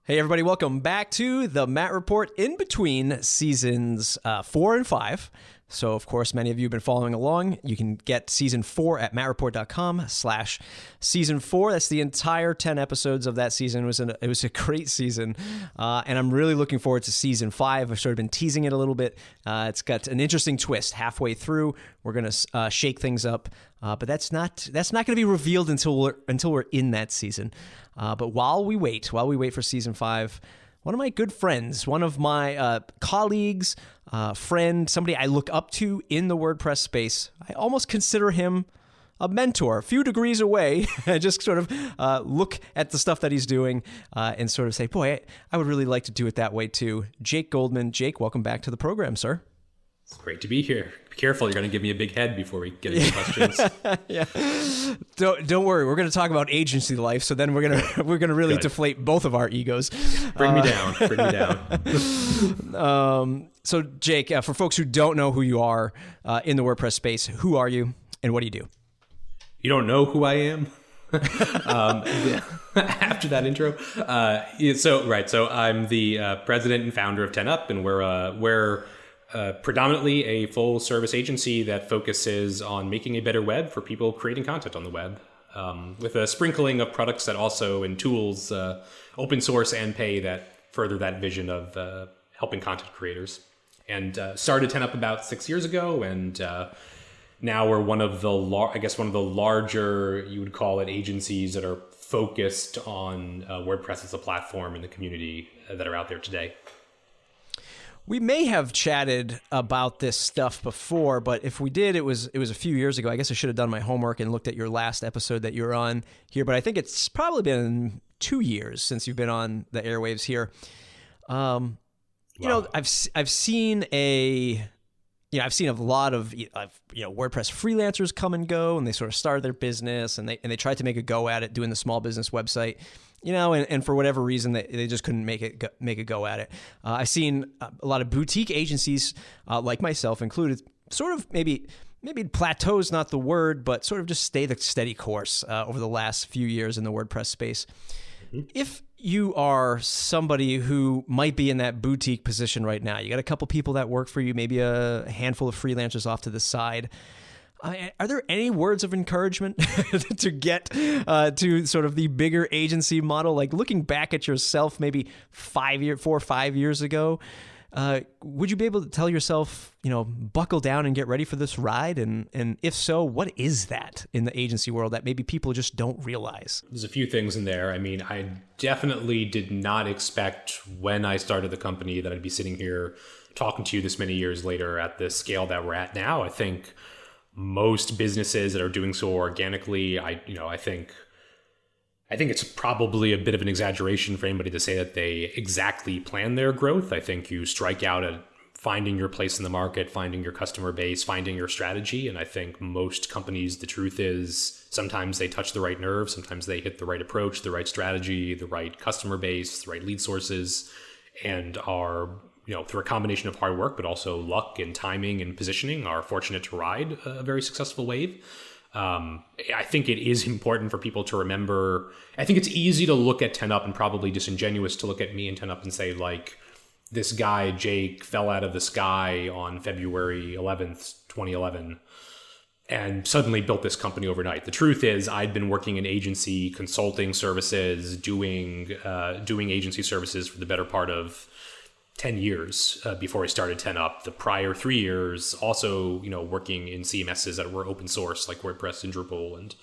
Hey, everybody, welcome back to the Matt Report in between seasons 4 and 5. So, of course, many of you have been following along. You can get season 4 at mattreport.com/season 4. That's the entire 10 episodes of that season. It was a great season. And I'm really looking forward to season 5. I've sort of been teasing it a little bit. It's got an interesting twist halfway through. We're going to shake things up. But that's not going to be revealed until we're in that season. But while we wait for season 5, one of my good friends, one of my colleagues, friend, somebody I look up to in the WordPress space, I almost consider him a mentor, a few degrees away. I just sort of look at the stuff that he's doing and sort of say, boy, I would really like to do it that way too. Jake Goldman. Jake, welcome back to the program, sir. It's great to be here. Be careful, you're going to give me a big head before we get into questions. Yeah. Don't worry. We're going to talk about agency life, so then we're going to really deflate both of our egos. Bring me down. So Jake, for folks who don't know who you are in the WordPress space, who are you and what do you do? You don't know who I am? After that intro. So I'm the president and founder of 10up, and we're predominantly a full service agency that focuses on making a better web for people creating content on the web, with a sprinkling of products that also and tools, open source and pay, that further that vision of helping content creators. And started 10up about 6 years ago, and now we're one of the larger, you would call it, agencies that are focused on WordPress as a platform in the community that are out there today. We may have chatted about this stuff before, but if we did, it was a few years ago. I guess I should have done my homework and looked at your last episode that you were on here, but I think it's probably been 2 years since you've been on the airwaves here. Wow. You know, I've seen a lot of WordPress freelancers come and go, and they sort of started their business, and they tried to make a go at it doing the small business website. And for whatever reason, they just couldn't make a go at it. I've seen a lot of boutique agencies, like myself included, sort of maybe plateau is not the word, but sort of just stay the steady course over the last few years in the WordPress space. Mm-hmm. If you are somebody who might be in that boutique position right now, you got a couple people that work for you, maybe a handful of freelancers off to the side. Are there any words of encouragement to get to sort of the bigger agency model? Like looking back at yourself maybe 4 or 5 years ago, would you be able to tell yourself, buckle down and get ready for this ride? And if so, what is that in the agency world that maybe people just don't realize? There's a few things in there. I mean, I definitely did not expect when I started the company that I'd be sitting here talking to you this many years later at the scale that we're at now. I think most businesses that are doing so organically, I think it's probably a bit of an exaggeration for anybody to say that they exactly plan their growth. I think you strike out at finding your place in the market, finding your customer base, finding your strategy. And I think most companies, the truth is, sometimes they touch the right nerve, sometimes they hit the right approach, the right strategy, the right customer base, the right lead sources, and are, through a combination of hard work, but also luck and timing and positioning, are fortunate to ride a very successful wave. I think it is important for people to remember. I think it's easy to look at 10up and probably disingenuous to look at me and 10up and say, like, this guy, Jake, fell out of the sky on February 11th, 2011, and suddenly built this company overnight. The truth is, I'd been working in agency consulting services, doing agency services for the better part of 10 years before I started 10up. The prior 3 years also, working in CMSs that were open source like WordPress and Drupal, and,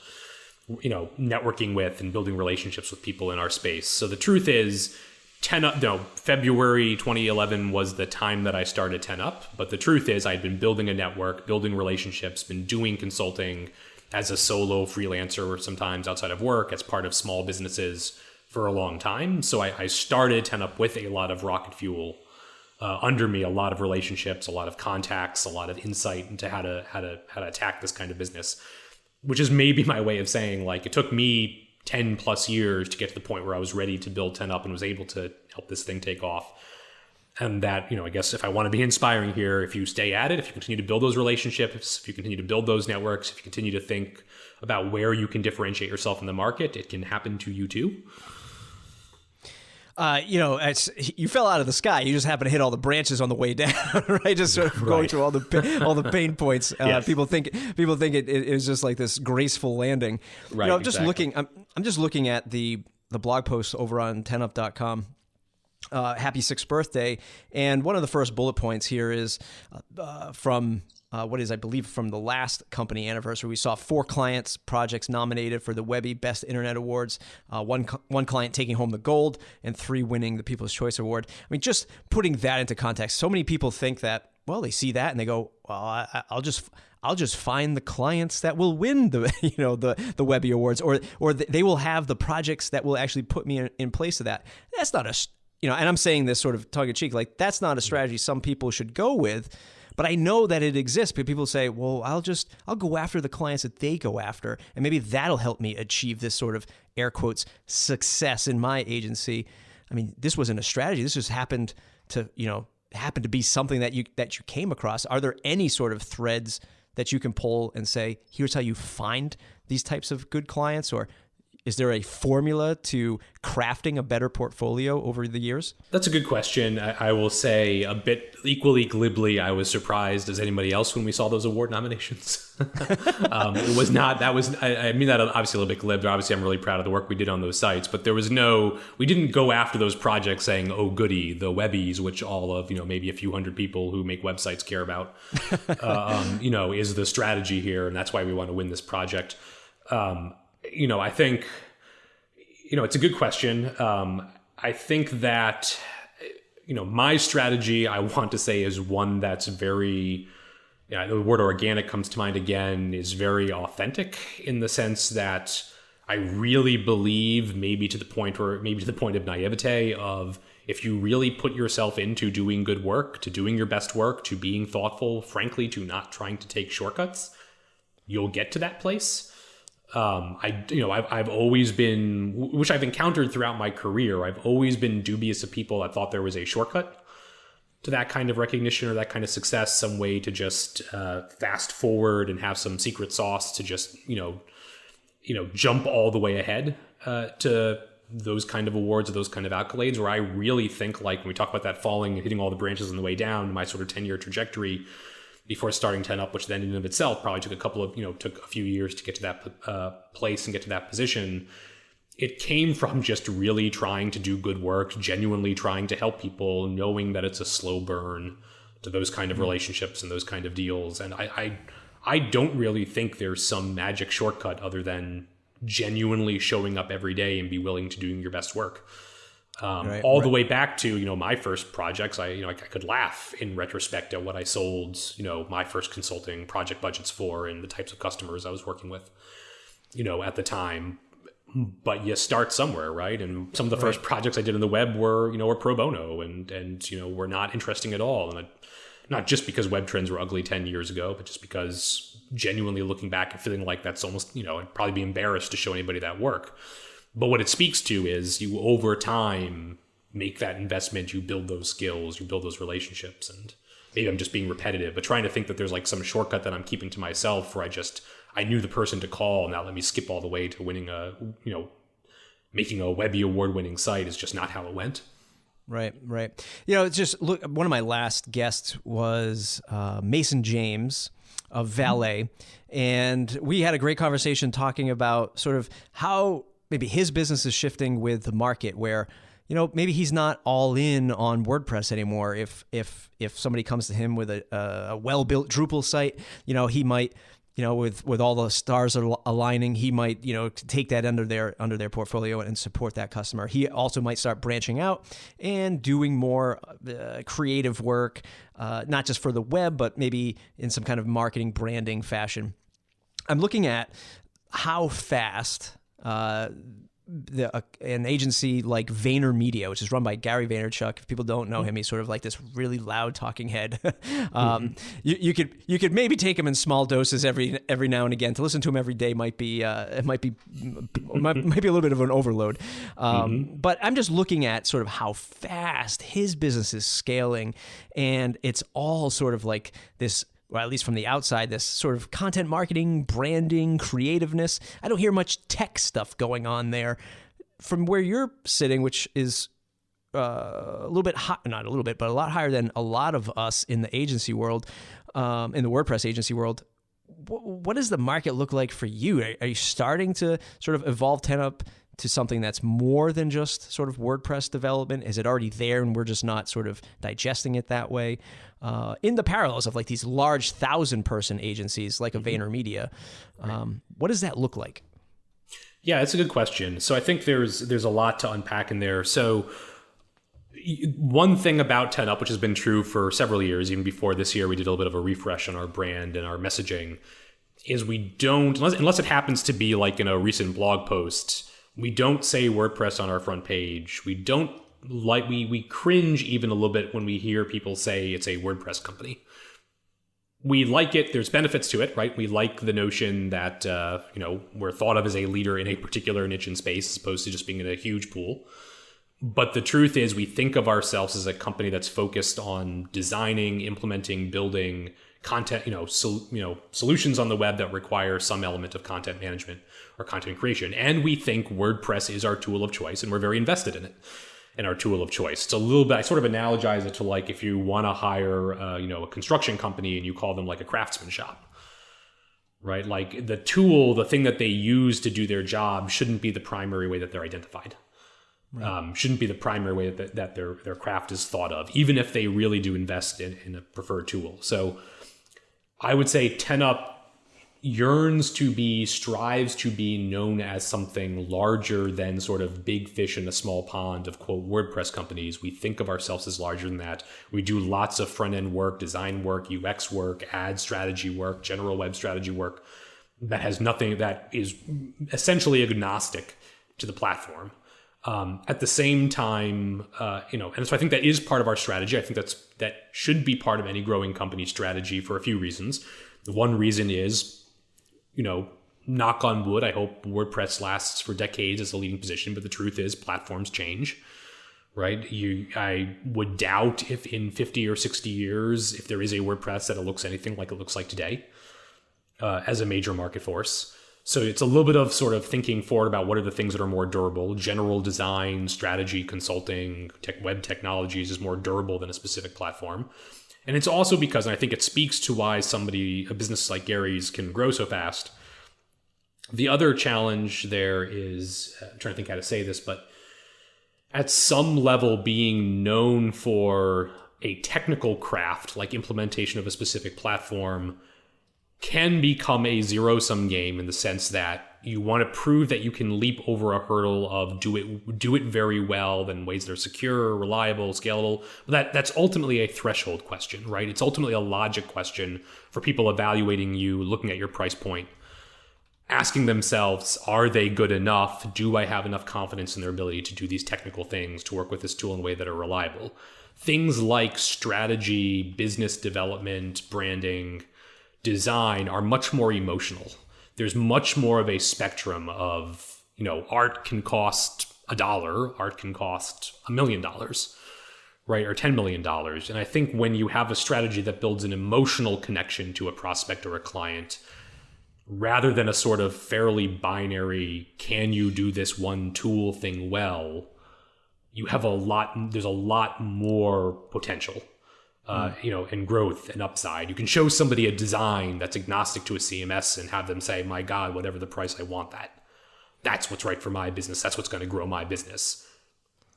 networking with and building relationships with people in our space. So the truth is, February 2011 was the time that I started 10up. But the truth is, I'd been building a network, building relationships, been doing consulting as a solo freelancer, or sometimes outside of work as part of small businesses for a long time. So I started 10up with a lot of rocket fuel under me, a lot of relationships, a lot of contacts, a lot of insight into how to attack this kind of business, which is maybe my way of saying, like, it took me 10 plus years to get to the point where I was ready to build 10up and was able to help this thing take off. And that, I guess if I want to be inspiring here, if you stay at it, if you continue to build those relationships, if you continue to build those networks, if you continue to think about where you can differentiate yourself in the market, it can happen to you too. You fell out of the sky. You just happen to hit all the branches on the way down, right? Just sort of going through all the pain points. Yes. People think it was just like this graceful landing. Right. I'm just looking at the blog post over on 10up.com. Happy 6th birthday. And one of the first bullet points here is from I believe from the last company anniversary. We saw 4 clients projects nominated for the Webby Best Internet Awards, one client taking home the gold, and 3 winning the People's Choice Award. I mean, just putting that into context, so many people think that, well, they see that and they go, well, I'll just find the clients that will win the Webby Awards, or they will have the projects that will actually put me in place of that. That's not and I'm saying this sort of tongue in cheek, like that's not a strategy some people should go with. But I know that it exists. But people say, well, I'll go after the clients that they go after, and maybe that'll help me achieve this sort of air quotes success in my agency. I mean, this wasn't a strategy. This just happened to be something that you came across. Are there any sort of threads that you can pull and say, here's how you find these types of good clients? Or is there a formula to crafting a better portfolio over the years? That's a good question. I will say a bit equally glibly, I was surprised as anybody else when we saw those award nominations. It was not, I mean that obviously a little bit glib. Obviously, I'm really proud of the work we did on those sites, but we didn't go after those projects saying, oh, goody, the Webbies, which all of, maybe a few hundred people who make websites care about, is the strategy here. And that's why we want to win this project. I think, it's a good question. I think that, my strategy, I want to say, is one that's very, the word organic comes to mind again, is very authentic in the sense that I really believe, maybe to the point of naivete of, if you really put yourself into doing good work, to doing your best work, to being thoughtful, frankly, to not trying to take shortcuts, you'll get to that place. I've always been, which I've encountered throughout my career, I've always been dubious of people that thought there was a shortcut to that kind of recognition or that kind of success, some way to just fast forward and have some secret sauce to just, jump all the way ahead to those kind of awards or those kind of accolades, where I really think, like when we talk about that falling and hitting all the branches on the way down, my sort of 10-year trajectory before starting 10 Up, which then in and of itself probably took a few years to get to that place and get to that position. It came from just really trying to do good work, genuinely trying to help people, knowing that it's a slow burn to those kind of relationships and those kind of deals. And I don't really think there's some magic shortcut other than genuinely showing up every day and be willing to doing your best work. The way back to, my first projects, I could laugh in retrospect at what I sold, my first consulting project budgets for and the types of customers I was working with, at the time. But you start somewhere, right? And some of the first projects I did on the web were pro bono and were not interesting at all. And not just because web trends were ugly 10 years ago, but just because genuinely looking back and feeling like that's almost, I'd probably be embarrassed to show anybody that work. But what it speaks to is you, over time, make that investment, you build those skills, you build those relationships. And maybe I'm just being repetitive, but trying to think that there's like some shortcut that I'm keeping to myself where I knew the person to call, now let me skip all the way to winning making a Webby award-winning site is just not how it went. Right. It's just, look, one of my last guests was Mason James of Valet. And we had a great conversation talking about sort of how maybe his business is shifting with the market, where maybe he's not all in on WordPress anymore. If somebody comes to him with a well-built Drupal site, he might, with all the stars aligning, he might, take that under their portfolio and support that customer. He also might start branching out and doing more creative work, not just for the web, but maybe in some kind of marketing branding fashion. I'm looking at how fast an agency like VaynerMedia, which is run by Gary Vaynerchuk. If people don't know him, he's sort of like this really loud talking head. You could maybe take him in small doses every now and again. To listen to him every day might be a little bit of an overload. But I'm just looking at sort of how fast his business is scaling, and it's all sort of like this. Or at least from the outside, this sort of content marketing, branding, creativeness. I don't hear much tech stuff going on there. From where you're sitting, which is a little bit high, not a little bit, but a lot higher than a lot of us in the agency world, in the WordPress agency world. What does the market look like for you? Are you starting to sort of evolve 10up to something that's more than just sort of WordPress development? Is it already there and we're just not sort of digesting it that way? In the parallels of like these large 1,000-person agencies like a VaynerMedia, what does that look like? Yeah, it's a good question. So I think there's a lot to unpack in there. So one thing about 10up, which has been true for several years, even before this year, we did a little bit of a refresh on our brand and our messaging, is we don't, unless it happens to be like in a recent blog post, we don't say WordPress on our front page. We don't like, we cringe even a little bit when we hear people say it's a WordPress company. We like it. There's benefits to it, right? We like the notion that, we're thought of as a leader in a particular niche and space as opposed to just being in a huge pool. But the truth is we think of ourselves as a company that's focused on designing, implementing, building content, solutions on the web that require some element of content management or content creation. And we think WordPress is our tool of choice, and we're very invested in it, in our tool of choice. It's a little bit, I sort of analogize it to like if you want to hire, a construction company and you call them like a craftsman shop, right? Like the tool, the thing that they use to do their job shouldn't be the primary way that they're identified. Right. Shouldn't be the primary way that their craft is thought of, even if they really do invest in a preferred tool. So I would say 10up strives to be known as something larger than sort of big fish in a small pond of quote WordPress companies. We think of ourselves as larger than that. We do lots of front end work, design work, UX work, ad strategy work, general web strategy work that has nothing, that is essentially agnostic to the platform. At the same time, and so I think that is part of our strategy. I think that should be part of any growing company strategy for a few reasons. The one reason is, knock on wood, I hope WordPress lasts for decades as a leading position, but the truth is platforms change, right? I would doubt if in 50 or 60 years, if there is a WordPress, that it looks anything like it looks like today as a major market force. So it's a little bit of sort of thinking forward about what are the things that are more durable. General design, strategy, consulting, web technologies is more durable than a specific platform. And it's also because, and I think it speaks to why a business like Gary's can grow so fast. The other challenge there is, I'm trying to think how to say this, but at some level being known for a technical craft, like implementation of a specific platform, can become a zero-sum game in the sense that you want to prove that you can leap over a hurdle of do it very well in ways that are secure, reliable, scalable. But that's ultimately a threshold question, right? It's ultimately a logic question for people evaluating you, looking at your price point, asking themselves, are they good enough? Do I have enough confidence in their ability to do these technical things, to work with this tool in a way that are reliable? Things like strategy, business development, branding, design are much more emotional. There's much more of a spectrum of, art can cost $1, art can cost $1 million, right? Or $10 million. And I think when you have a strategy that builds an emotional connection to a prospect or a client, rather than a sort of fairly binary, can you do this one tool thing well, there's a lot more potential. And growth and upside. You can show somebody a design that's agnostic to a CMS and have them say, my God, whatever the price, I want that. That's what's right for my business. That's what's going to grow my business.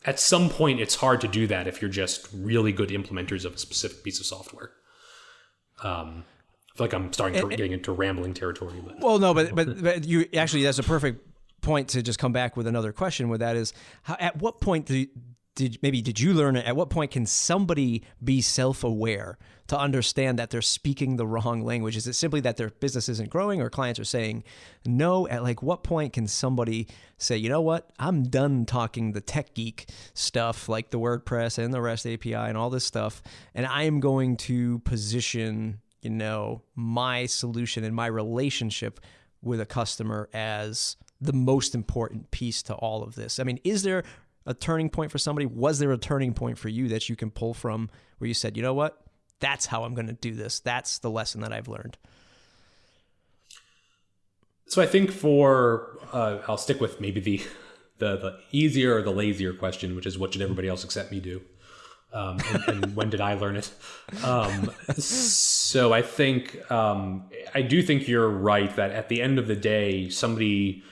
At some point, it's hard to do that if you're just really good implementers of a specific piece of software. I feel like I'm getting into rambling territory. But. Well, no, but you actually, that's a perfect point to just come back with another question with that is, at what point did you learn it? At what point can somebody be self-aware to understand that they're speaking the wrong language? Is it simply that their business isn't growing or clients are saying no? At like what point can somebody say, you know what, I'm done talking the tech geek stuff like the WordPress and the REST API and all this stuff, and I am going to position, my solution and my relationship with a customer as the most important piece to all of this? I mean, is there a turning point for somebody? Was there a turning point for you that you can pull from where you said, you know what, that's how I'm going to do this. That's the lesson that I've learned. So I think I'll stick with maybe the easier or the lazier question, which is what should everybody else except me do? And when did I learn it? So I think, I do think you're right that at the end of the day, somebody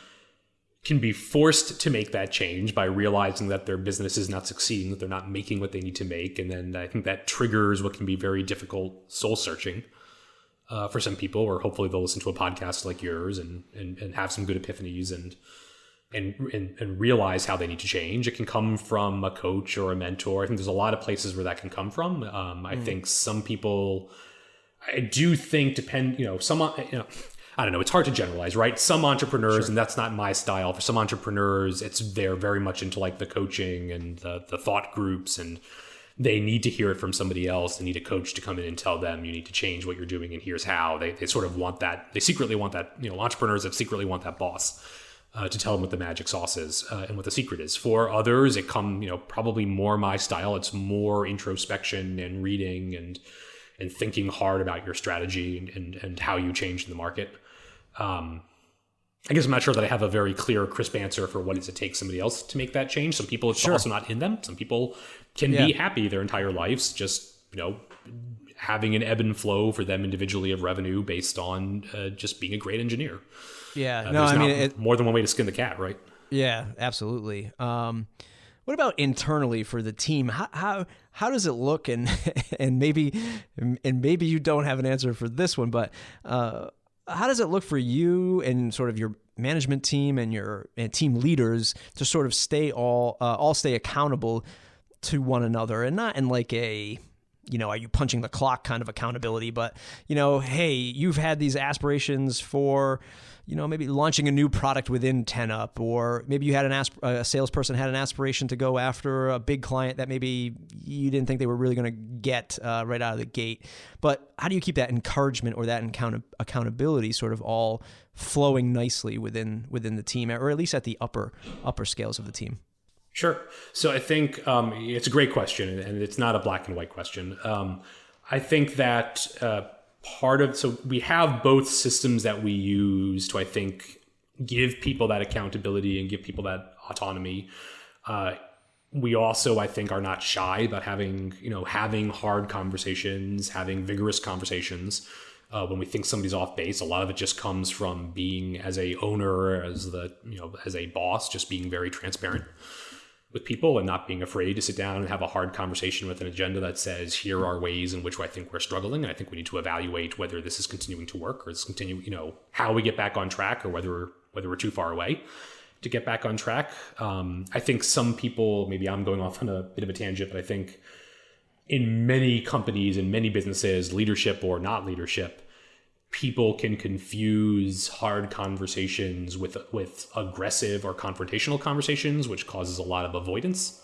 can be forced to make that change by realizing that their business is not succeeding, that they're not making what they need to make. And then I think that triggers what can be very difficult soul searching for some people, or hopefully they'll listen to a podcast like yours and have some good epiphanies and realize how they need to change. It can come from a coach or a mentor. I think there's a lot of places where that can come from. I think some people, I do think I don't know, it's hard to generalize, right? Some entrepreneurs, sure, and that's not my style. For some entrepreneurs, they're very much into like the coaching and the thought groups, and they need to hear it from somebody else. They need a coach to come in and tell them, you need to change what you're doing and here's how. They sort of want that. They secretly want that, entrepreneurs that secretly want that boss to tell them what the magic sauce is and what the secret is. For others, it probably more my style. It's more introspection and reading and thinking hard about your strategy and how you change in the market. I guess I'm not sure that I have a very clear, crisp answer for what does it take somebody else to make that change. Some people, it's also not in them. Some people can be happy their entire lives, just, having an ebb and flow for them individually of revenue based on just being a great engineer. Yeah. More than one way to skin the cat, right? Yeah, absolutely. What about internally for the team? How does it look? And maybe you don't have an answer for this one, but how does it look for you and sort of your management team and your team leaders to sort of all stay accountable to one another, and not in like a, are you punching the clock kind of accountability, but hey, you've had these aspirations for, maybe launching a new product within 10up, or maybe you had a salesperson had an aspiration to go after a big client that maybe you didn't think they were really going to get right out of the gate. But how do you keep that encouragement or that accountability sort of all flowing nicely within the team, or at least at the upper scales of the team? Sure. So I think it's a great question, and it's not a black and white question. I think that so we have both systems that we use to, I think, give people that accountability and give people that autonomy. We also, I think, are not shy about having hard conversations, having vigorous conversations. When we think somebody's off base, a lot of it just comes from being, as a owner, as a boss, just being very transparent with people and not being afraid to sit down and have a hard conversation with an agenda that says, here are ways in which I think we're struggling. And I think we need to evaluate whether this is continuing to work, or it's how we get back on track, or whether we're too far away to get back on track. I think some people, maybe I'm going off on a bit of a tangent, but I think in many companies, in many businesses, leadership or not leadership, people can confuse hard conversations with aggressive or confrontational conversations, which causes a lot of avoidance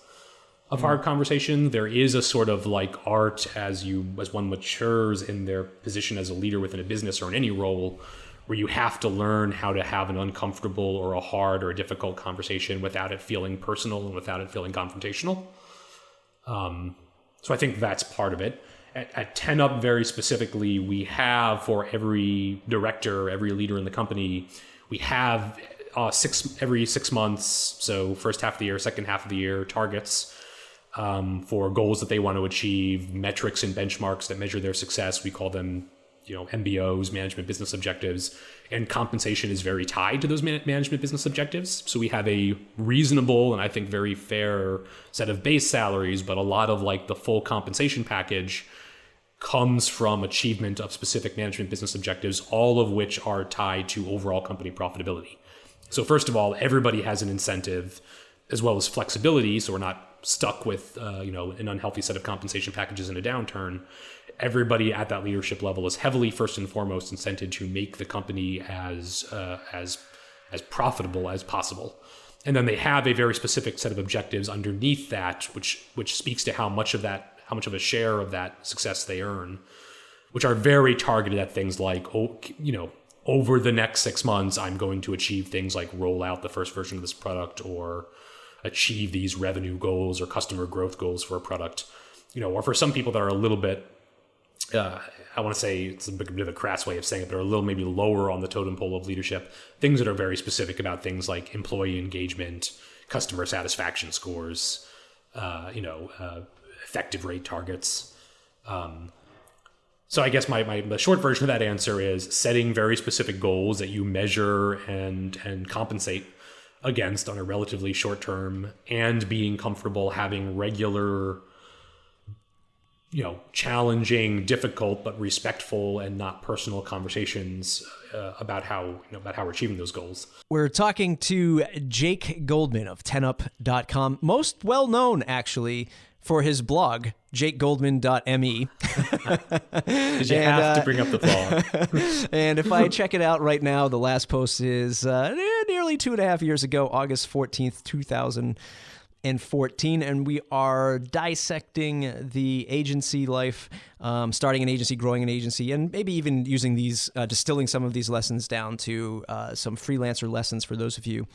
of hard conversation. There is a sort of like art as one matures in their position as a leader within a business or in any role, where you have to learn how to have an uncomfortable or a hard or a difficult conversation without it feeling personal and without it feeling confrontational. So I think that's part of it. At 10up very specifically, we have, for every director, every leader in the company, we have every 6 months, so first half of the year, second half of the year, targets for goals that they want to achieve, metrics and benchmarks that measure their success. We call them MBOs, management business objectives, and compensation is very tied to those management business objectives. So we have a reasonable and I think very fair set of base salaries, but a lot of like the full compensation package comes from achievement of specific management business objectives, all of which are tied to overall company profitability. So first of all, everybody has an incentive as well as flexibility, so we're not stuck with an unhealthy set of compensation packages in a downturn. Everybody at that leadership level is heavily, first and foremost, incented to make the company as profitable as possible. And then they have a very specific set of objectives underneath that, which speaks to how much of a share of that success they earn, which are very targeted at things like, over the next 6 months, I'm going to achieve things like roll out the first version of this product, or achieve these revenue goals or customer growth goals for a product, or for some people that are a little bit, I want to say it's a bit of a crass way of saying it, but are a little maybe lower on the totem pole of leadership, things that are very specific about things like employee engagement, customer satisfaction scores, effective rate targets. So I guess the short version of that answer is setting very specific goals that you measure and compensate against on a relatively short term, and being comfortable having regular, challenging, difficult, but respectful and not personal conversations about how we're achieving those goals. We're talking to Jake Goldman of 10up.com, most well known actually for his blog, jakegoldman.me. Because you have to bring up the blog. And if I check it out right now, the last post is nearly 2.5 years ago, August 14th, 2014, and we are dissecting the agency life, starting an agency, growing an agency, and maybe even using these, distilling some of these lessons down to some freelancer lessons for those of you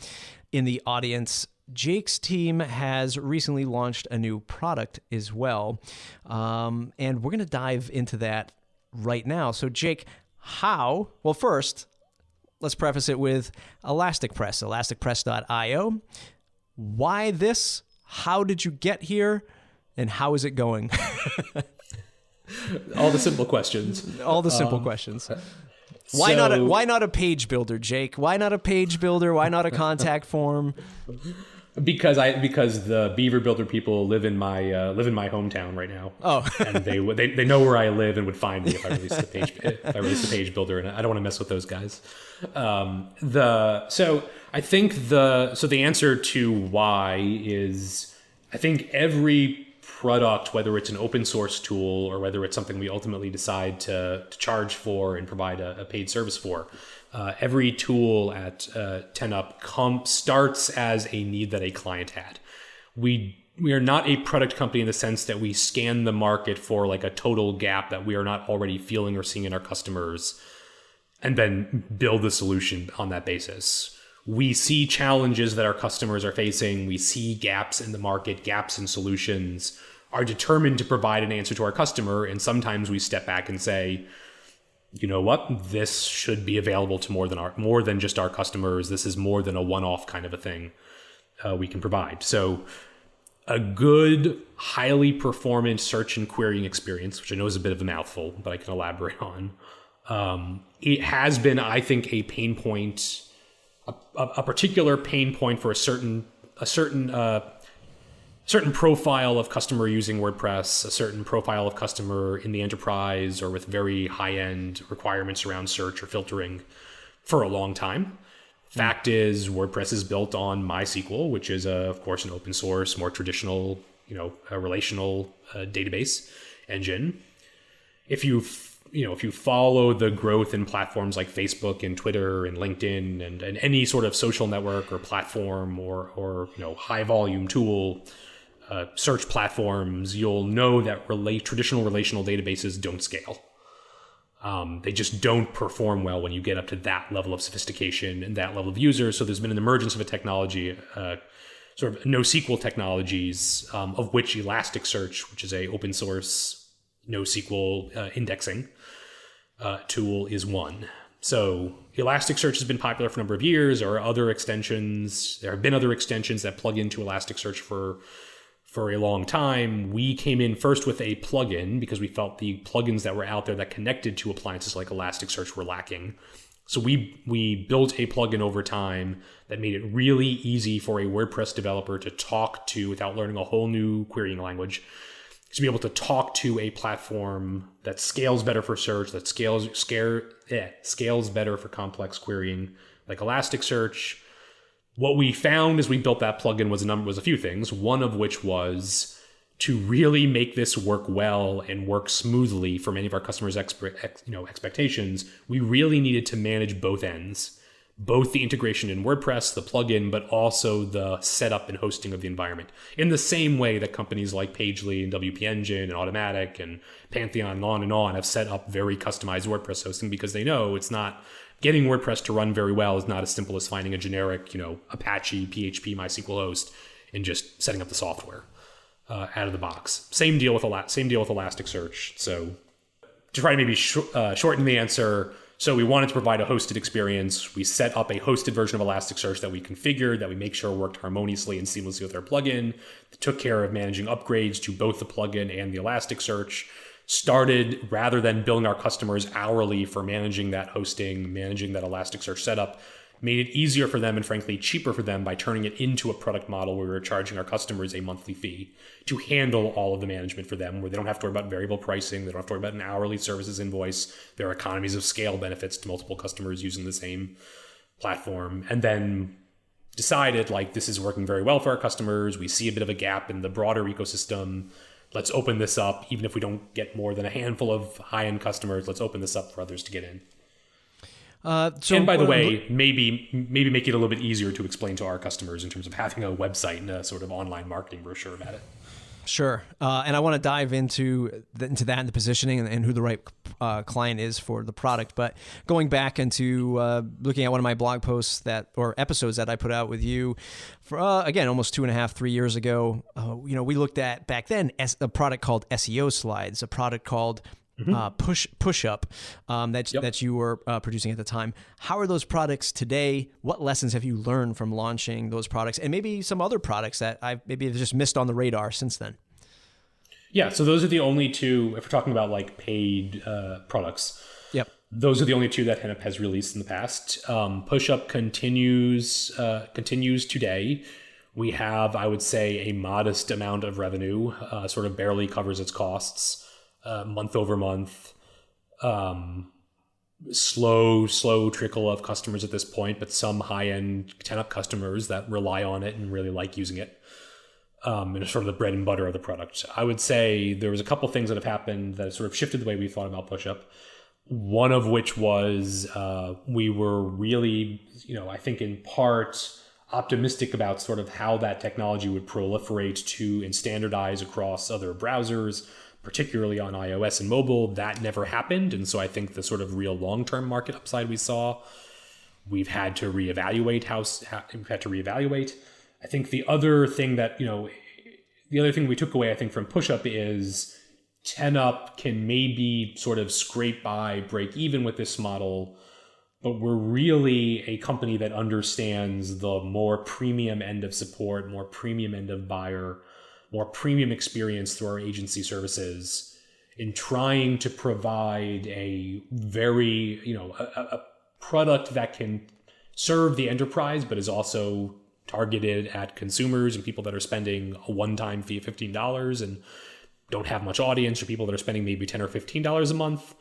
in the audience. Jake's team has recently launched a new product as well, and we're going to dive into that right now. So, Jake, how? Well, first, let's preface it with ElasticPress, elasticpress.io. Why this? How did you get here? And how is it going? All the simple questions. All the simple questions. Why not a page builder, Jake? Why not a page builder? Why not a contact form? Because the Beaver Builder people live in my hometown right now. Oh, and they know where I live and would find me if I released a page builder, and I don't want to mess with those guys. So the answer to why is, I think every product, whether it's an open source tool or whether it's something we ultimately decide to charge for and provide a paid service for, every tool at 10up starts as a need that a client had. We are not a product company in the sense that we scan the market for like a total gap that we are not already feeling or seeing in our customers and then build the solution on that basis. We see challenges that our customers are facing. We see gaps in the market, gaps in solutions, are determined to provide an answer to our customer. And sometimes we step back and say, you know what, this should be available to more than just our customers. This is more than a one-off kind of a thing we can provide. So a good, highly performant search and querying experience, which I know is a bit of a mouthful, but I can elaborate on. It has been, I think, a pain point, a particular pain point for a certain profile of customer using WordPress, a certain profile of customer in the enterprise or with very high-end requirements around search or filtering for a long time. Fact is, WordPress is built on MySQL, which is, of course, an open source, more traditional, a relational database engine. If you follow the growth in platforms like Facebook and Twitter and LinkedIn and any sort of social network or platform or high volume tool, search platforms, you'll know that traditional relational databases don't scale. They just don't perform well when you get up to that level of sophistication and that level of users. So there's been an emergence of a technology, sort of NoSQL technologies, of which Elasticsearch, which is a open source NoSQL indexing tool, is one. So Elasticsearch has been popular for a number of years. There have been other extensions that plug into Elasticsearch for a long time. We came in first with a plugin because we felt the plugins that were out there that connected to appliances like Elasticsearch were lacking. So we built a plugin over time that made it really easy for a WordPress developer to talk to, without learning a whole new querying language, to be able to talk to a platform that scales better for search, that scales better for complex querying like Elasticsearch. What we found as we built that plugin was a few things, one of which was to really make this work well and work smoothly for many of our customers' expectations. We really needed to manage both ends, both the integration in WordPress, the plugin, but also the setup and hosting of the environment. In the same way that companies like Pagely and WP Engine and Automatic and Pantheon and on have set up very customized WordPress hosting, because they know it's not getting WordPress to run very well is not as simple as finding a generic, Apache, PHP, MySQL host and just setting up the software out of the box. Same deal with Elasticsearch. So to try to maybe shorten the answer, So we wanted to provide a hosted experience. We set up a hosted version of Elasticsearch that we configured, that we make sure worked harmoniously and seamlessly with our plugin, that took care of managing upgrades to both the plugin and the Elasticsearch. Started, rather than billing our customers hourly for managing that hosting, managing that Elasticsearch setup, made it easier for them and frankly cheaper for them by turning it into a product model where we were charging our customers a monthly fee to handle all of the management for them, where they don't have to worry about variable pricing, they don't have to worry about an hourly services invoice. There are economies of scale benefits to multiple customers using the same platform. And then decided, like, this is working very well for our customers. We see a bit of a gap in the broader ecosystem. Let's open this up. Even if we don't get more than a handful of high-end customers, let's open this up for others to get in. And by the way, maybe make it a little bit easier to explain to our customers in terms of having a website and a sort of online marketing brochure about it. Sure. And I want to dive into that and the positioning and who the right client is for the product. But going back into looking at one of my blog posts or episodes that I put out with you for, again, almost 3 years ago, we looked at back then a product called SEO Slides, a product called Push Up that you were producing at the time. How are those products today? What lessons have you learned from launching those products, and maybe some other products that I've maybe just missed on the radar since then? Yeah, so those are the only two. If we're talking about like paid products, yep, those are the only two that Hennep has released in the past. Push Up continues today. We have, I would say, a modest amount of revenue, sort of barely covers its costs. Month over month, slow trickle of customers at this point, but some high-end 10-up customers that rely on it and really like using it. And it's sort of the bread and butter of the product. I would say there was a couple things that have happened that sort of shifted the way we thought about PushUp. One of which was we were really, I think in part optimistic about sort of how that technology would proliferate and standardize across other browsers, particularly on iOS and mobile. That never happened. And so I think the sort of real long-term market upside we saw, we've had to reevaluate I think the other thing we took away, I think, from PushUp is 10up can maybe sort of scrape by, break even with this model, but we're really a company that understands the more premium end of support, more premium end of buyer, more premium experience through our agency services, in trying to provide a very, a product that can serve the enterprise, but is also targeted at consumers and people that are spending a one-time fee of $15 and don't have much audience, or people that are spending maybe $10 or $15 a month,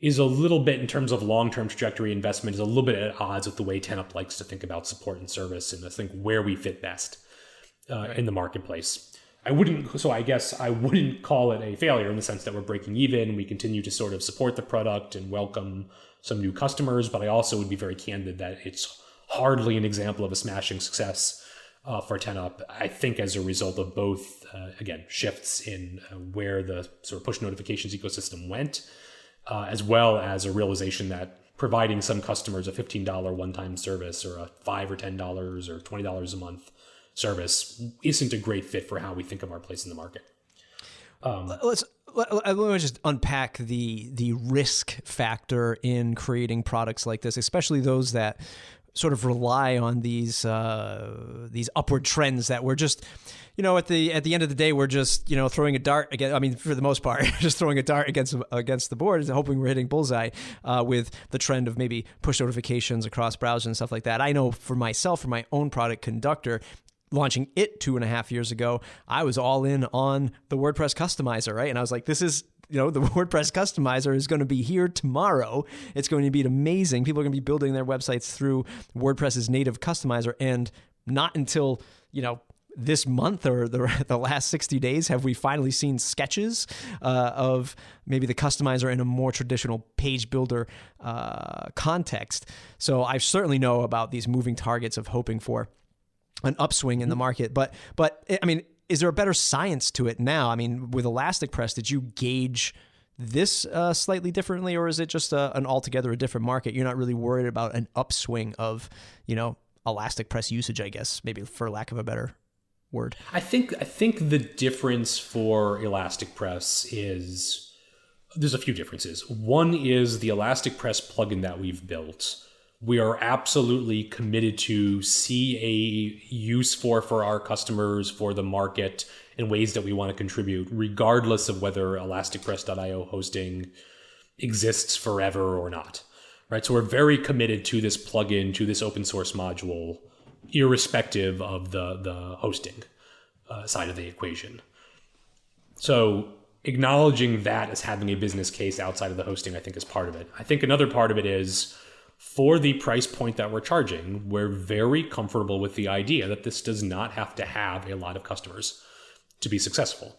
is a little bit, in terms of long-term trajectory investment, is a little bit at odds with the way 10up likes to think about support and service, and I think where we fit best in the marketplace. I guess I wouldn't call it a failure in the sense that we're breaking even. We continue to sort of support the product and welcome some new customers, but I also would be very candid that it's hardly an example of a smashing success for 10up. I think as a result of both, again, shifts in where the sort of push notifications ecosystem went, as well as a realization that providing some customers a $15 one-time service or a $5 or $10 or $20 a month service isn't a great fit for how we think of our place in the market. Let me just unpack the risk factor in creating products like this, especially those that sort of rely on these upward trends that we're just, at the end of the day, we're just, throwing a dart again. I mean, for the most part, just throwing a dart against the board and hoping we're hitting bullseye with the trend of maybe push notifications across browsers and stuff like that. I know for myself, for my own product, Conductor, launching it 2.5 years ago, I was all in on the WordPress customizer, right? And I was like, this is, the WordPress customizer is going to be here tomorrow. It's going to be amazing. People are going to be building their websites through WordPress's native customizer. And not until, this month or the last 60 days have we finally seen sketches of maybe the customizer in a more traditional page builder context. So I certainly know about these moving targets of hoping for an upswing in the market. But I mean, is there a better science to it now? I mean, with ElasticPress, did you gauge this slightly differently, or is it just an altogether a different market? You're not really worried about an upswing of, ElasticPress usage, I guess, maybe for lack of a better word. I think the difference for ElasticPress is There's a few differences. One is the Elastic Press plugin that we've built. We are absolutely committed to see a use for our customers, for the market, in ways that we want to contribute, regardless of whether elasticpress.io hosting exists forever or not. Right? So we're very committed to this plugin, to this open source module, irrespective of the hosting side of the equation. So acknowledging that as having a business case outside of the hosting, I think, is part of it. I think another part of it is, for the price point that we're charging, we're very comfortable with the idea that this does not have to have a lot of customers to be successful.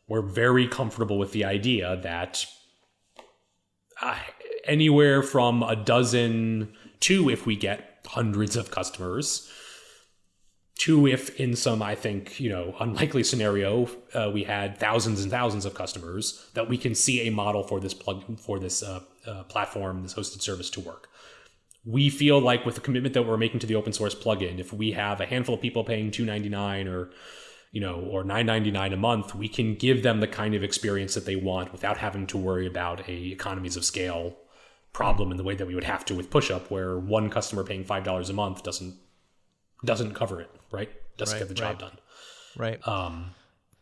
We're very comfortable with the idea that anywhere from a dozen to, if we get hundreds of customers, to if in some, I think, unlikely scenario, we had thousands and thousands of customers, that we can see a model for this platform, this hosted service to work. We feel like with the commitment that we're making to the open source plugin, if we have a handful of people paying $2.99 or $9.99 a month, we can give them the kind of experience that they want without having to worry about a economies of scale problem in the way that we would have to with PushUp, where one customer paying $5 a month doesn't cover it, right? Doesn't get the job done. Right.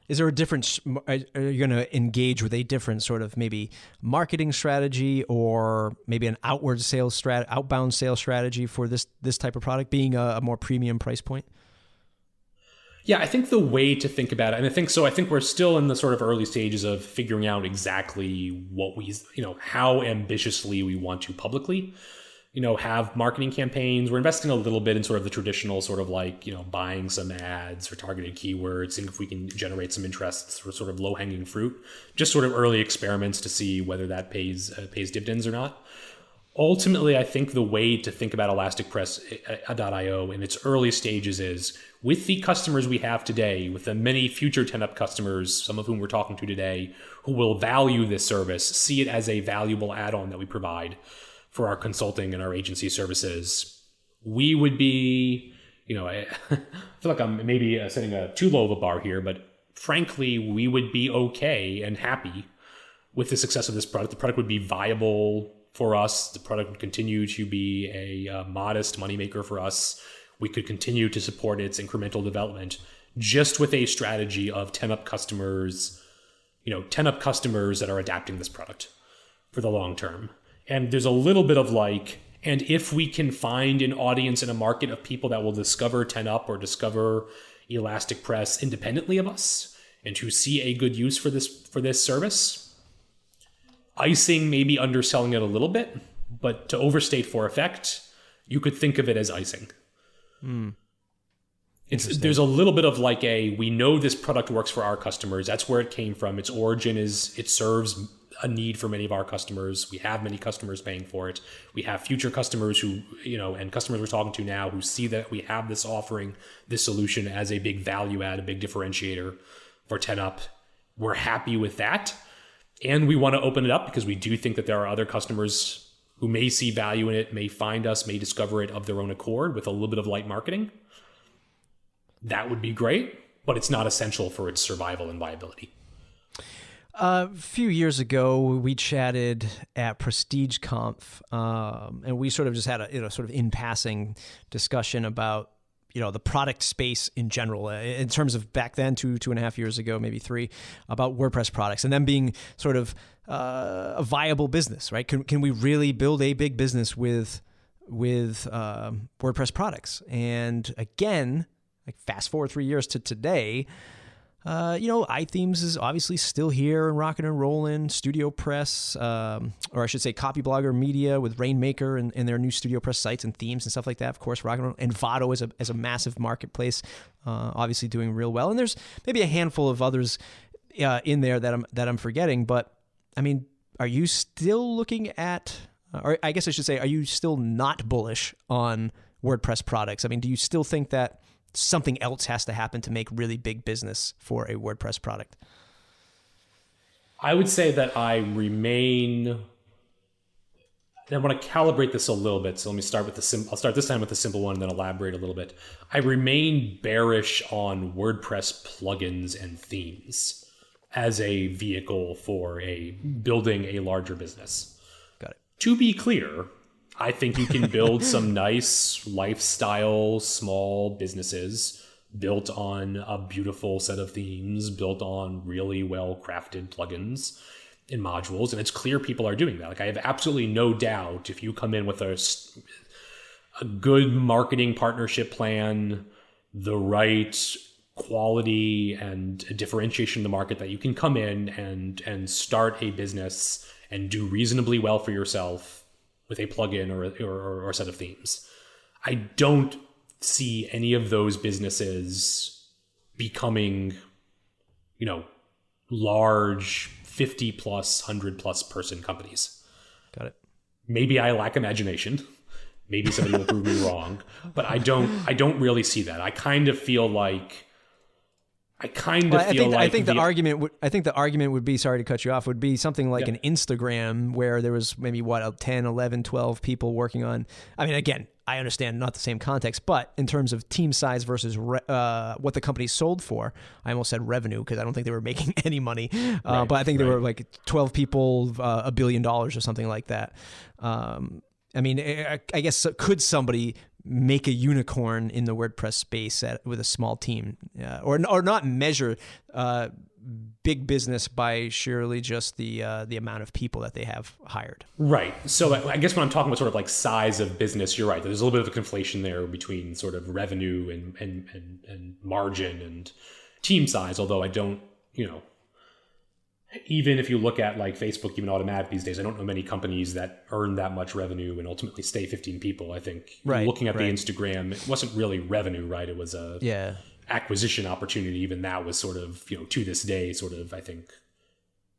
Is there a different, are you going to engage with a different sort of maybe marketing strategy, or maybe an outbound sales strategy for this type of product, being a more premium price point? Yeah, I think the way to think about it, and I think we're still in the sort of early stages of figuring out exactly what how ambitiously we want to publicly, have marketing campaigns. We're investing a little bit in sort of the traditional sort of buying some ads for targeted keywords, seeing if we can generate some interest for sort of low-hanging fruit, just sort of early experiments to see whether that pays dividends or not. Ultimately, I think the way to think about elasticpress.io in its early stages is, with the customers we have today, with the many future 10-up customers, some of whom we're talking to today, who will value this service, see it as a valuable add-on that we provide for our consulting and our agency services, we would be, I feel like I'm maybe setting a too low of a bar here, but frankly, we would be okay and happy with the success of this product. The product would be viable for us. The product would continue to be a modest moneymaker for us. We could continue to support its incremental development, just with a strategy of 10-up customers, 10-up customers that are adapting this product for the long term. And there's a little bit of and if we can find an audience in a market of people that will discover 10-up or discover Elastic Press independently of us, and who see a good use for this service, icing, maybe underselling it a little bit, but to overstate for effect, you could think of it as icing. There's a little bit of we know this product works for our customers. That's where it came from. Its origin is it serves a need for many of our customers. We have many customers paying for it. We have future customers who, and customers we're talking to now, who see that we have this offering, this solution, as a big value add, a big differentiator for 10-up. We're happy with that. And we want to open it up because we do think that there are other customers who may see value in it, may find us, may discover it of their own accord with a little bit of light marketing. That would be great, but it's not essential for its survival and viability. A few years ago, we chatted at PrestigeConf, and we sort of just had a sort of in passing discussion about the product space in general, in terms of back then, 2.5 years ago, maybe 3, about WordPress products, and them being sort of a viable business, right? Can we really build a big business with WordPress products? And again, fast forward 3 years to today, iThemes is obviously still here and rocking and rolling. Studio Press, or I should say Copyblogger Media with Rainmaker and their new Studio Press sites and themes and stuff like that, of course, rocking and rolling. And Vado as a massive marketplace, obviously doing real well. And there's maybe a handful of others in there that I'm forgetting. But I mean, are you still looking at, or I guess I should say, are you still not bullish on WordPress products? I mean, do you still think that something else has to happen to make really big business for a WordPress product? I would say that I want to calibrate this a little bit. So let me start with I'll start this time with the simple one and then elaborate a little bit. I remain bearish on WordPress plugins and themes. as a vehicle for building a larger business. Got it. To be clear, I think you can build some nice lifestyle small businesses built on a beautiful set of themes, built on really well-crafted plugins and modules. And it's clear people are doing that. Like, I have absolutely no doubt if you come in with a good marketing partnership plan, the right quality and differentiation in the market, that you can come in and start a business and do reasonably well for yourself with a plugin or a set of themes. I don't see any of those businesses becoming, large 50 plus, 100 plus person companies. Got it. Maybe I lack imagination. Maybe somebody will prove me wrong, but I don't really see that. I kind of feel like I think the argument would be, sorry to cut you off, would be something like an Instagram where there was maybe 10, 11, 12 people working on. I mean, again, I understand not the same context, but in terms of team size versus what the company sold for, I almost said revenue because I don't think they were making any money. But I think there were like 12 people, $1 billion or something like that. I mean, I guess, could somebody make a unicorn in the WordPress space with a small team, or not measure big business by surely just the amount of people that they have hired? Right. So I guess when I'm talking about sort of like size of business, you're right. There's a little bit of a conflation there between sort of revenue and margin and team size. Although I don't, even if you look at like Facebook, even Automatic these days, I don't know many companies that earn that much revenue and ultimately stay 15 people. I think looking at the Instagram, it wasn't really revenue, right? It was a acquisition opportunity. Even that was sort of, to this day, sort of, I think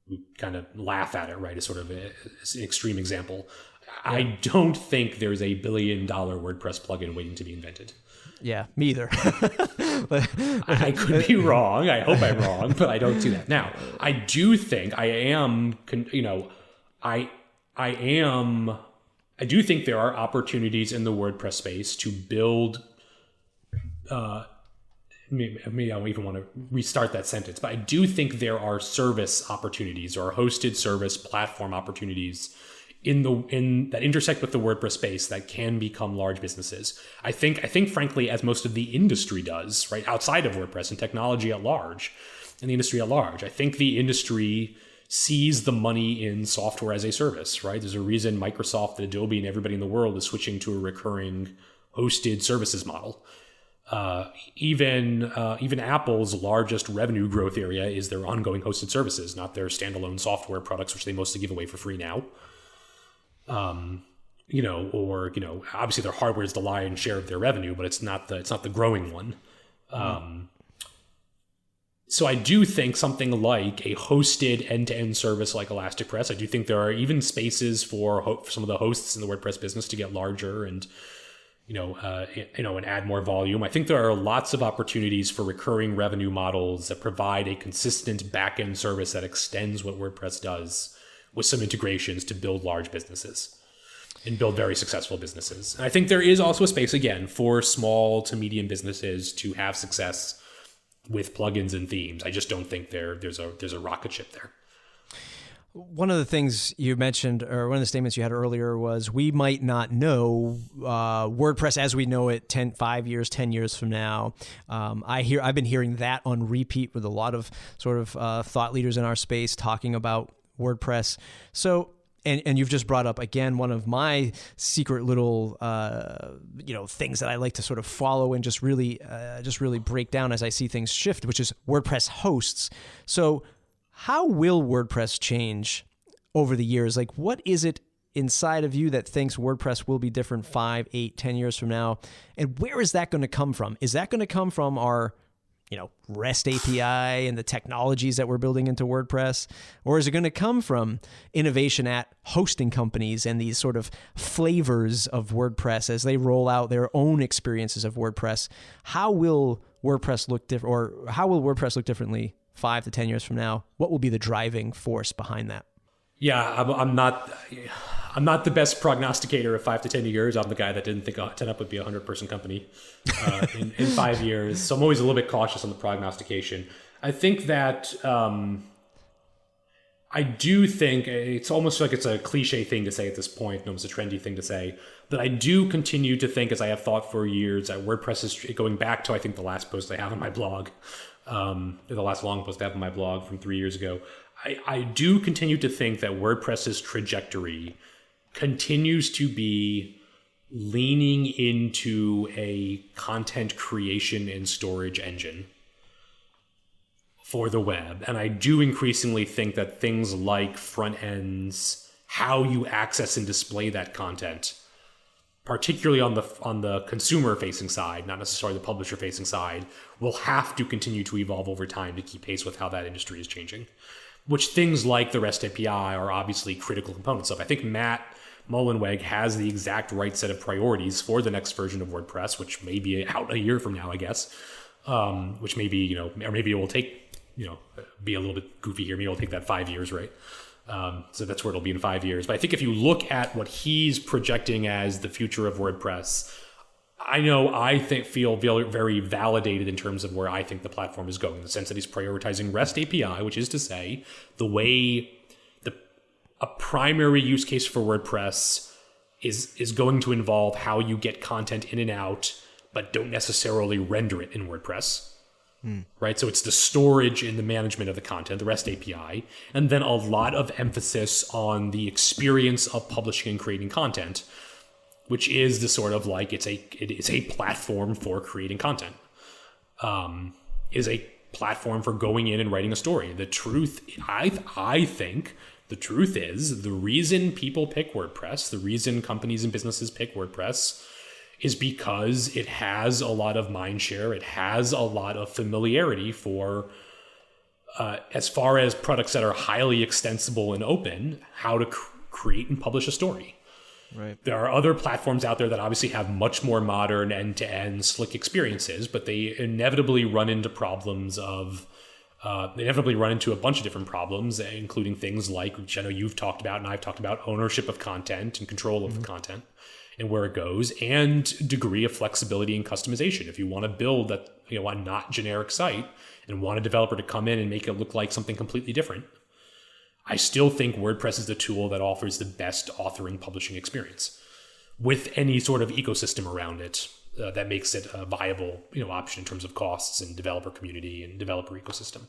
we kind of laugh at it, right? As sort of an extreme example. Yeah. I don't think there's a $1 billion WordPress plugin waiting to be invented. Yeah, me either. I could be wrong. I hope I'm wrong, but I don't see that. Now, I do think I do think there are opportunities in the WordPress space to build, maybe I don't even want to restart that sentence, but I do think there are service opportunities or hosted service platform opportunities in that intersect with the WordPress space that can become large businesses. I think frankly, as most of the industry does, right, outside of WordPress and technology at large, and the industry at large, I think the industry sees the money in software as a service, right? There's a reason Microsoft and Adobe and everybody in the world is switching to a recurring hosted services model. Even Apple's largest revenue growth area is their ongoing hosted services, not their standalone software products, which they mostly give away for free now. Obviously their hardware is the lion's share of their revenue, but it's not the growing one. So I do think something like a hosted end-to-end service like ElasticPress, I do think there are even spaces for some of the hosts in the WordPress business to get larger and, and add more volume. I think there are lots of opportunities for recurring revenue models that provide a consistent back-end service that extends what WordPress does, with some integrations to build large businesses and build very successful businesses. And I think there is also a space, again, for small to medium businesses to have success with plugins and themes. I just don't think there's a rocket ship there. One of the things you mentioned, or one of the statements you had earlier, was we might not know WordPress as we know it 5 years, 10 years from now. I've been hearing that on repeat with a lot of sort of thought leaders in our space talking about WordPress. So, and you've just brought up again one of my secret little things that I like to sort of follow and just really break down as I see things shift, which is WordPress hosts. So, how will WordPress change over the years? Like, what is it inside of you that thinks WordPress will be different 5, 8, 10 years from now? And where is that going to come from? Is that going to come from our REST API and the technologies that we're building into WordPress? Or is it going to come from innovation at hosting companies and these sort of flavors of WordPress as they roll out their own experiences of WordPress? How will WordPress look different, or how will WordPress look differently 5 to 10 years from now? What will be the driving force behind that? Yeah, I'm not the best prognosticator of 5 to 10 years. I'm the guy that didn't think 10up would be a 100-person company in 5 years. So I'm always a little bit cautious on the prognostication. I think that I do think it's almost like it's a cliche thing to say at this point, almost a trendy thing to say, that I do continue to think, as I have thought for years, that WordPress is going back to, I think, the last post I have on my blog, the last long post I have on my blog from 3 years ago. I do continue to think that WordPress's trajectory continues to be leaning into a content creation and storage engine for the web. And I do increasingly think that things like front ends, how you access and display that content, particularly on the consumer facing side, not necessarily the publisher facing side, will have to continue to evolve over time to keep pace with how that industry is changing, which things like the REST API are obviously critical components of. I think Matt Mullenweg has the exact right set of priorities for the next version of WordPress, which may be out a year from now, I guess, which maybe, or maybe it will take, be a little bit goofy here. Maybe it'll take that 5 years, right? So that's where it'll be in 5 years. But I think if you look at what he's projecting as the future of WordPress, I feel very validated in terms of where I think the platform is going, in the sense that he's prioritizing REST API, which is to say a primary use case for WordPress is going to involve how you get content in and out, but don't necessarily render it in WordPress. Right? So it's the storage and the management of the content, the REST API, and then a lot of emphasis on the experience of publishing and creating content, which is the sort of like it is a platform for creating content. Is a platform for going in and writing a story. The truth, I think the truth is, the reason people pick WordPress, the reason companies and businesses pick WordPress, is because it has a lot of mind share. It has a lot of familiarity for, as far as products that are highly extensible and open, how to create and publish a story. Right. There are other platforms out there that obviously have much more modern end-to-end slick experiences, but they inevitably run into problems of, they inevitably run into a bunch of different problems, including things like, which I know you've talked about and I've talked about, ownership of content and control of the content and where it goes, and degree of flexibility and customization. If you want to build a not generic site and want a developer to come in and make it look like something completely different, I still think WordPress is the tool that offers the best authoring publishing experience with any sort of ecosystem around it that makes it a viable option in terms of costs and developer community and developer ecosystem.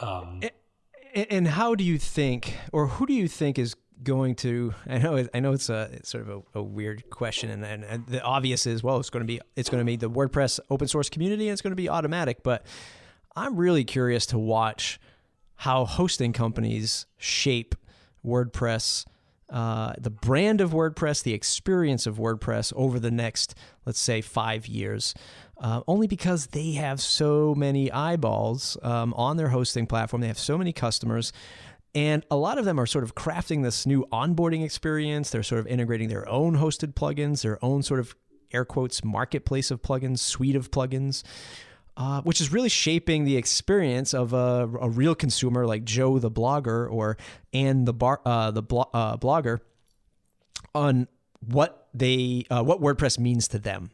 And how do you think, or who do you think is going to? I know it's sort of a weird question, and the obvious is, well, it's going to be the WordPress open source community, and it's going to be automatic. But I'm really curious to watch how hosting companies shape WordPress, the brand of WordPress, the experience of WordPress over the next, let's say, 5 years. Only because they have so many eyeballs on their hosting platform. They have so many customers. And a lot of them are sort of crafting this new onboarding experience. They're sort of integrating their own hosted plugins, their own sort of, air quotes, marketplace of plugins, suite of plugins, which is really shaping the experience of a real consumer like Joe the blogger or Ann the blogger on what WordPress means to them.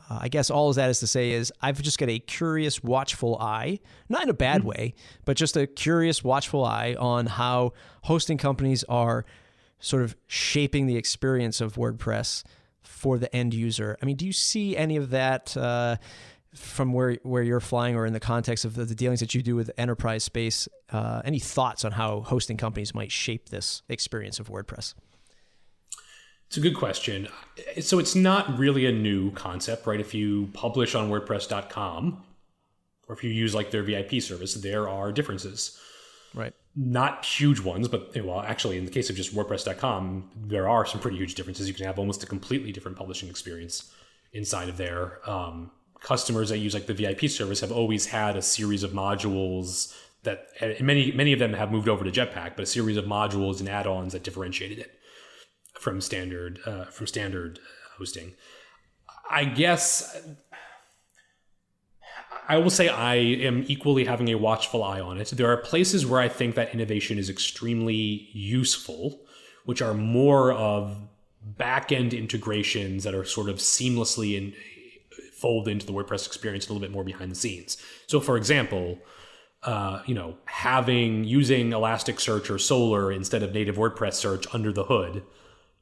I guess all of that is to say is I've just got a curious, watchful eye, not in a bad way, but just a curious, watchful eye on how hosting companies are sort of shaping the experience of WordPress for the end user. I mean, do you see any of that from where you're flying or in the context of the dealings that you do with the enterprise space? Any thoughts on how hosting companies might shape this experience of WordPress? It's a good question. So it's not really a new concept, right? If you publish on WordPress.com, or if you use like their VIP service, there are differences. Right. Not huge ones, but well, actually in the case of just WordPress.com, there are some pretty huge differences. You can have almost a completely different publishing experience inside of there. Customers that use like the VIP service have always had a series of modules that, and many of them have moved over to Jetpack, but a series of modules and add-ons that differentiated it from standard hosting. I guess I will say I am equally having a watchful eye on it. There are places where I think that innovation is extremely useful, which are more of back-end integrations that are sort of seamlessly fold into the WordPress experience a little bit more behind the scenes. So for example, using Elasticsearch or Solr instead of native WordPress search under the hood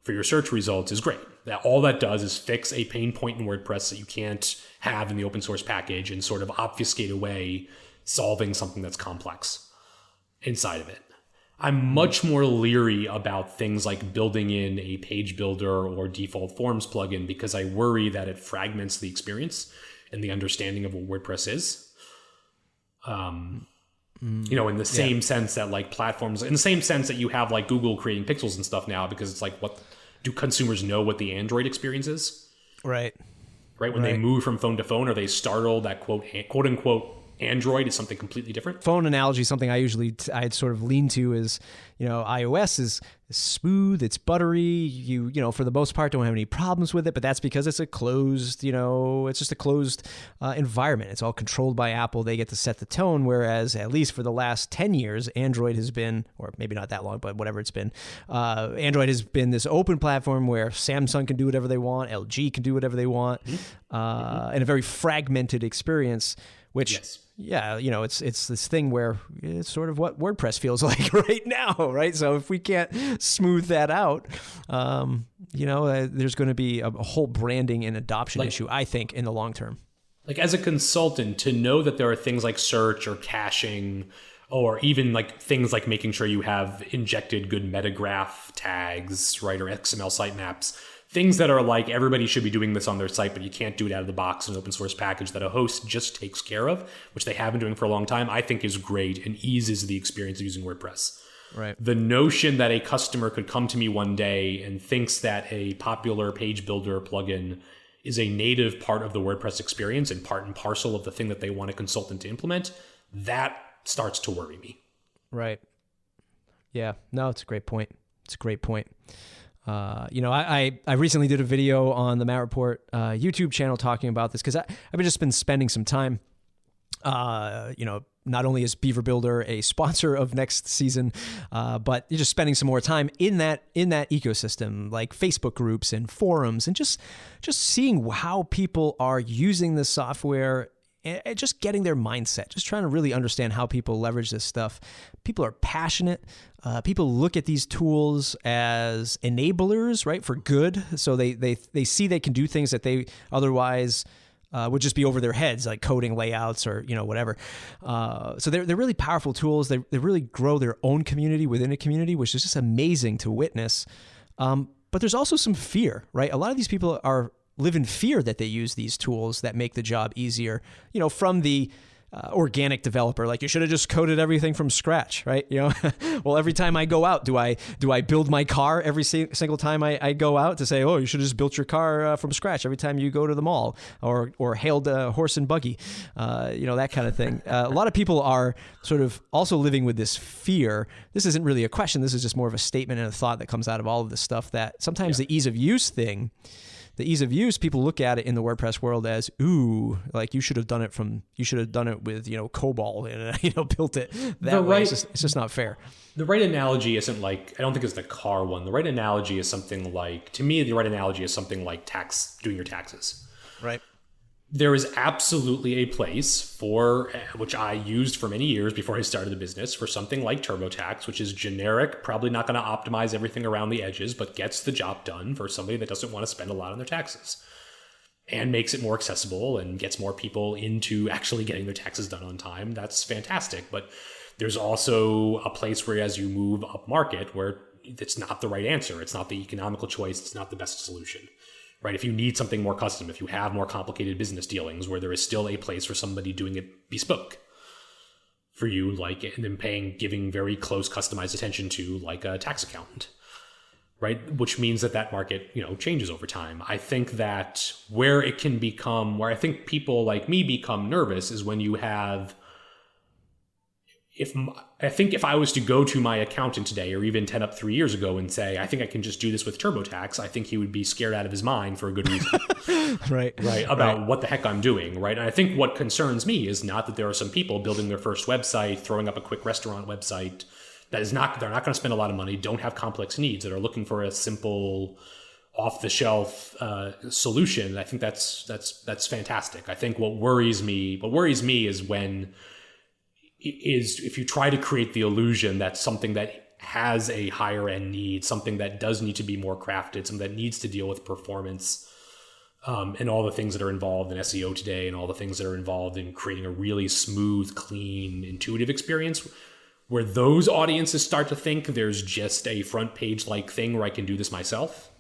for your search results is great. All that does is fix a pain point in WordPress that you can't have in the open source package and sort of obfuscate away solving something that's complex inside of it. I'm much more leery about things like building in a page builder or default forms plugin because I worry that it fragments the experience and the understanding of what WordPress is. In the same sense that like platforms, in the same sense that you have like Google creating pixels and stuff now, because it's like, what do consumers know what the Android experience is? Right. When they move from phone to phone, are they startled that quote unquote Android is something completely different? Phone analogy, something I'd sort of lean to is, iOS is smooth, it's buttery. You for the most part don't have any problems with it, but that's because it's a closed, it's just a closed environment. It's all controlled by Apple. They get to set the tone. Whereas at least for the last 10 years, Android has been, or maybe not that long, but whatever it's been, Android has been this open platform where Samsung can do whatever they want, LG can do whatever they want, and a very fragmented experience. Which, yes. It's this thing where it's sort of what WordPress feels like right now, right? So if we can't smooth that out, there's going to be a whole branding and adoption issue, I think, in the long term. Like as a consultant, to know that there are things like search or caching, or even like things like making sure you have injected good metagraph tags, right, or XML sitemaps. Things that are like, everybody should be doing this on their site, but you can't do it out of the box in an open source package that a host just takes care of, which they have been doing for a long time, I think is great and eases the experience of using WordPress. Right. The notion that a customer could come to me one day and thinks that a popular page builder plugin is a native part of the WordPress experience and part and parcel of the thing that they want a consultant to implement, that starts to worry me. Right. Yeah. No, it's a great point. I recently did a video on the Matt Report YouTube channel talking about this because I've just been spending some time, not only is Beaver Builder a sponsor of next season, but you're just spending some more time in that ecosystem, like Facebook groups and forums, and just seeing how people are using this software and just getting their mindset, just trying to really understand how people leverage this stuff. People are passionate. People look at these tools as enablers, right, for good. So they see they can do things that they otherwise would just be over their heads, like coding layouts or whatever. So they're really powerful tools. They really grow their own community within a community, which is just amazing to witness. But there's also some fear, right? A lot of these people live in fear that they use these tools that make the job easier, from the organic developer. Like, you should have just coded everything from scratch, right? Well, every time I go out, do I build my car every single time I go out to say, oh, you should have just built your car from scratch every time you go to the mall or hailed a horse and buggy, that kind of thing. A lot of people are sort of also living with this fear. This isn't really a question. This is just more of a statement and a thought that comes out of all of this stuff, that sometimes the ease of use thing, people look at it in the WordPress world as, ooh, like you should have done it with, COBOL and, built it that way. It's just not fair. The right analogy isn't like, I don't think it's the car one. The right analogy is something like, to me, doing your taxes. Right. There is absolutely a place for, which I used for many years before I started the business, for something like TurboTax, which is generic, probably not going to optimize everything around the edges, but gets the job done for somebody that doesn't want to spend a lot on their taxes, and makes it more accessible and gets more people into actually getting their taxes done on time. That's fantastic. But there's also a place where, as you move up market, where it's not the right answer. It's not the economical choice. It's not the best solution. Right? If you need something more custom, if you have more complicated business dealings, where there is still a place for somebody doing it bespoke for you, like, and then giving very close customized attention to, like, a tax accountant, right? Which means that market, changes over time. I think that where I think people like me become nervous is when you have, if I was to go to my accountant today, or even 3 years ago, and say, I think I can just do this with TurboTax, I think he would be scared out of his mind for a good reason. Right. About what the heck I'm doing. Right. And I think what concerns me is not that there are some people building their first website, throwing up a quick restaurant website they're not going to spend a lot of money, don't have complex needs, that are looking for a simple, off-the-shelf solution. I think that's fantastic. I think what worries me is when is if you try to create the illusion that something that has a higher end need, something that does need to be more crafted, something that needs to deal with performance, and all the things that are involved in SEO today, and all the things that are involved in creating a really smooth, clean, intuitive experience, where those audiences start to think there's just a front page like thing where I can do this myself.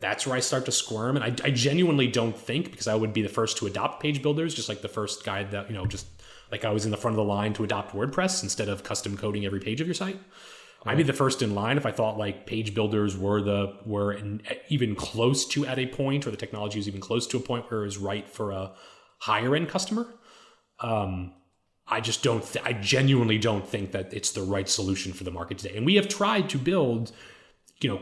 That's where I start to squirm. And I genuinely don't think, because I would be the first to adopt page builders, just like the first guy that, just like I was in the front of the line to adopt WordPress instead of custom coding every page of your site. I'd be the first in line if I thought like page builders were even close to at a point, or the technology was even close to a point where it was right for a higher end customer. I genuinely don't think that it's the right solution for the market today. And we have tried to build,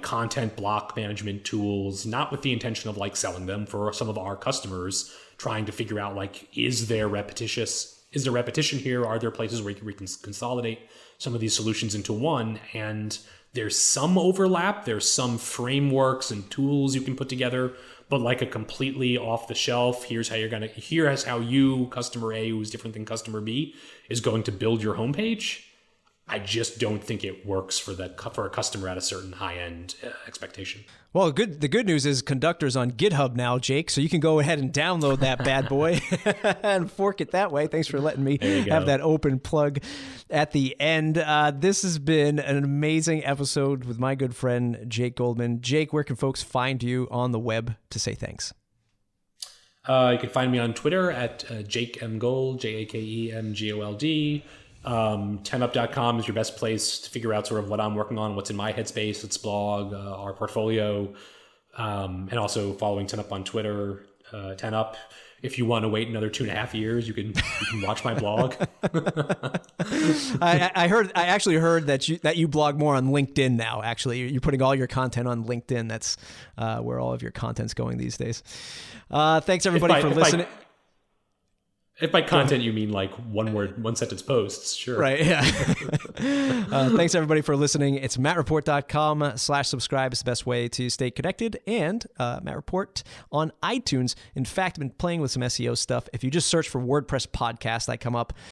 content block management tools, not with the intention of like selling them, for some of our customers, trying to figure out like, is there repetition here? Are there places where we can consolidate some of these solutions into one? And there's some overlap. There's some frameworks and tools you can put together, but like a completely off the shelf, here's how you, customer A, who's different than customer B, is going to build your homepage. I just don't think it works for a customer at a certain high-end expectation. Well, the good news is Conductor's on GitHub now, Jake, so you can go ahead and download that bad boy and fork it that way. Thanks for letting me have that open plug at the end. This has been an amazing episode with my good friend, Jake Goldman. Jake, where can folks find you on the web to say thanks? You can find me on Twitter at Jake M. Gold, JakeMGold. 10up.com is your best place to figure out sort of what I'm working on, what's in my headspace, let's blog, our portfolio, and also following 10up on Twitter, 10up. If you want to wait another 2.5 years, you can watch my blog. I actually heard that you blog more on LinkedIn now. Actually, you're putting all your content on LinkedIn. That's where all of your content's going these days. Thanks everybody for listening. If by content you mean like one sentence posts, sure. Right, yeah. Thanks everybody for listening. It's mattreport.com/subscribe is the best way to stay connected. And Matt Report on iTunes. In fact, I've been playing with some SEO stuff. If you just search for WordPress podcast, I come up